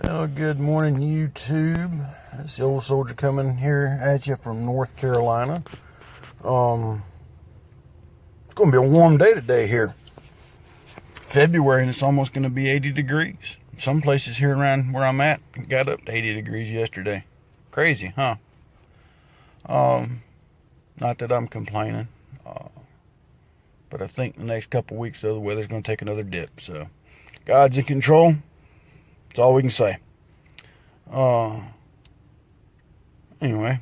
Well, good morning, YouTube. It's the old soldier coming here at you from North Carolina. It's going to be a warm day today here. February, and it's almost going to be 80 degrees. Some places here around where I'm at got up to 80 degrees yesterday. Crazy, huh? Not that I'm complaining, but I think the next couple weeks, though, the weather's going to take another dip. So, God's in control. That's all we can say. Anyway,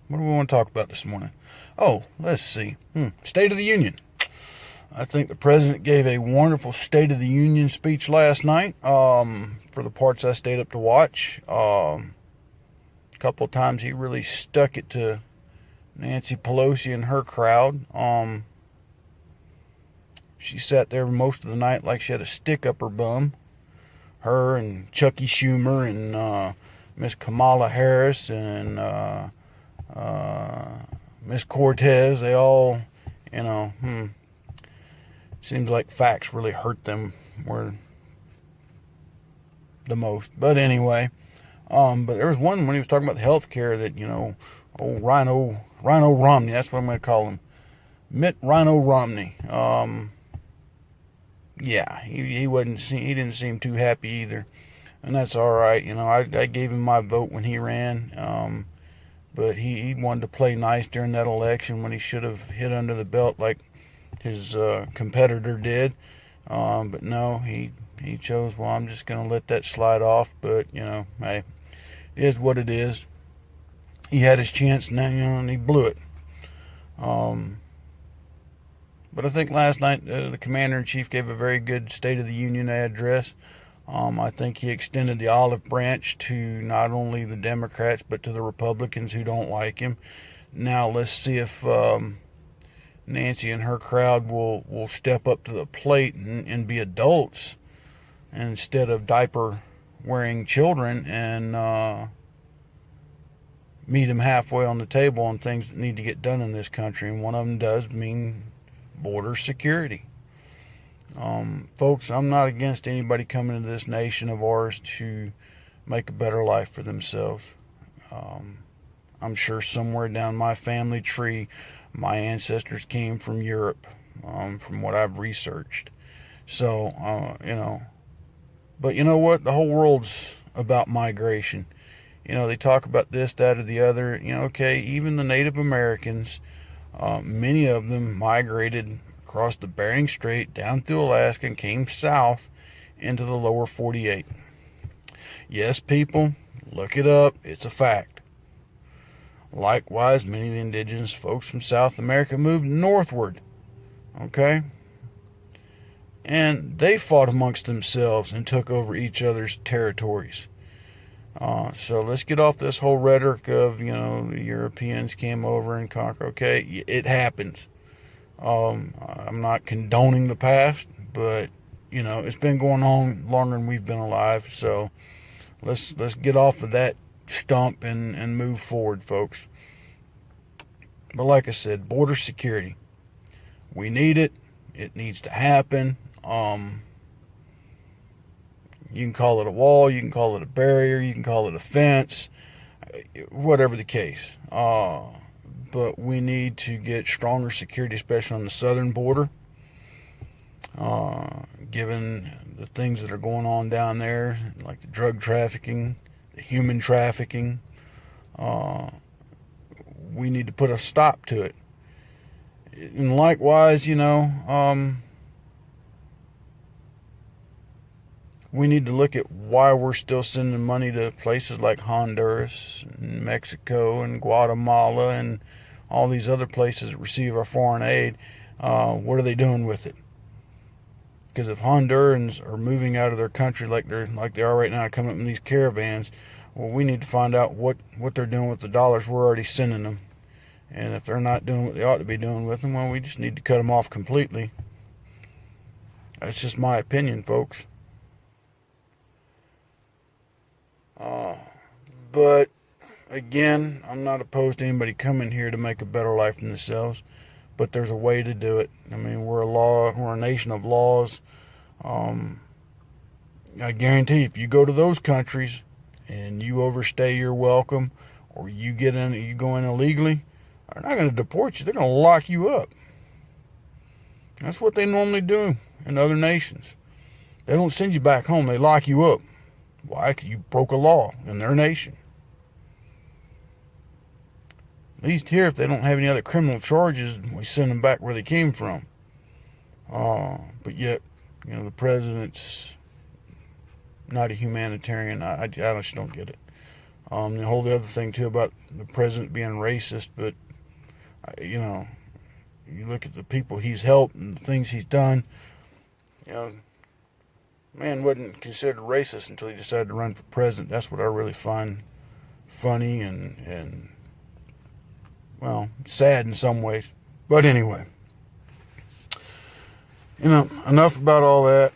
what do we want to talk about this morning? Oh, let's see. State of the Union. I think the president gave a wonderful State of the Union speech last night. For the parts I stayed up to watch. A couple of times he really stuck it to Nancy Pelosi and her crowd. She sat there most of the night like she had a stick up her bum. Her and Chucky Schumer and Miss Kamala Harris and Miss Cortez, they all, seems like facts really hurt them more the most. But anyway, but there was one when he was talking about the health care that, old Rhino Romney, that's what I'm going to call him. Mitt Rhino Romney. Yeah, he didn't seem too happy either. And that's all right. I gave him my vote when he ran. But he wanted to play nice during that election when he should have hit under the belt like his competitor did. But no, he chose, well, I'm just going to let that slide off. But, hey, it is what it is. He had his chance now, and he blew it. But I think last night the Commander-in-Chief gave a very good State of the Union address. I think he extended the olive branch to not only the Democrats, but to the Republicans who don't like him. Now let's see if Nancy and her crowd will step up to the plate and be adults instead of diaper-wearing children and meet them halfway on the table on things that need to get done in this country. And one of them does mean border security. Folks, I'm not against anybody coming to this nation of ours to make a better life for themselves. I'm sure somewhere down my family tree, my ancestors came from Europe, from what I've researched. So, but you know what? The whole world's about migration. They talk about this, that, or the other. Okay, even the Native Americans, many of them migrated across the Bering Strait, down through Alaska, and came south into the lower 48. Yes, people, look it up. It's a fact. Likewise, many of the indigenous folks from South America moved northward. Okay? And they fought amongst themselves and took over each other's territories. So let's get off this whole rhetoric of, the Europeans came over and conquered. Okay, it happens. I'm not condoning the past, but, it's been going on longer than we've been alive. So let's get off of that stump and move forward, folks. But like I said, border security. We need it. It needs to happen. You can call it a wall, you can call it a barrier, you can call it a fence, whatever the case. But we need to get stronger security, especially on the southern border. Given the things that are going on down there, like the drug trafficking, the human trafficking, we need to put a stop to it. And likewise, we need to look at why we're still sending money to places like Honduras, and Mexico, and Guatemala, and all these other places that receive our foreign aid. What are they doing with it? Because if Hondurans are moving out of their country like they are right now, coming up in these caravans, well, we need to find out what they're doing with the dollars we're already sending them. And if they're not doing what they ought to be doing with them, well, we just need to cut them off completely. That's just my opinion, folks. But again, I'm not opposed to anybody coming here to make a better life for themselves, but there's a way to do it. I mean, we're a nation of laws. I guarantee if you go to those countries and you overstay your welcome, or you go in illegally, they're not going to deport you. They're going to lock you up. That's what they normally do in other nations. They don't send you back home. They lock you up. Why? 'Cause you broke a law in their nation. At least here, if they don't have any other criminal charges, we send them back where they came from. But yet, the president's not a humanitarian. I just don't get it. The whole other thing too about the president being racist, but you look at the people he's helped and the things he's done. Man wasn't considered racist until he decided to run for president. That's what I really find funny and well, sad in some ways. But anyway, enough about all that.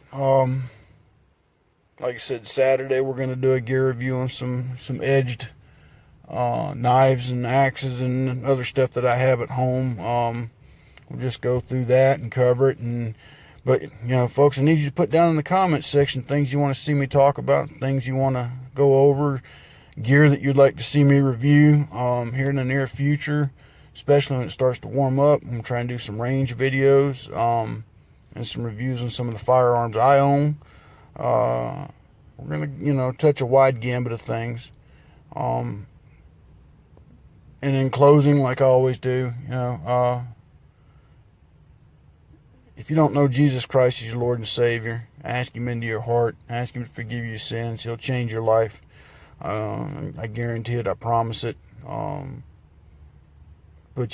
Like I said, Saturday we're going to do a gear review on some edged knives and axes and other stuff that I have at home. We'll just go through that and cover it. But folks, I need you to put down in the comments section things you want to see me talk about, things you want to go over, gear that you'd like to see me review here in the near future, especially when it starts to warm up. I'm trying to do some range videos and some reviews on some of the firearms I own. We're going to, touch a wide gambit of things. And in closing, like I always do, if you don't know Jesus Christ as your Lord and Savior, ask Him into your heart. Ask Him to forgive your sins. He'll change your life. I guarantee it. I promise it. But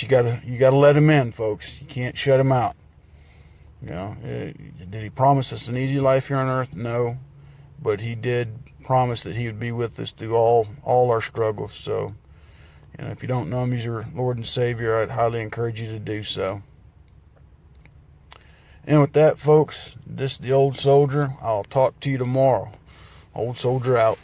you gotta let Him in, folks. You can't shut Him out. Did He promise us an easy life here on earth? No. But He did promise that He would be with us through all our struggles. So, if you don't know Him as your Lord and Savior, I'd highly encourage you to do so. And with that, folks, this is the Old Soldier. I'll talk to you tomorrow. Old Soldier out.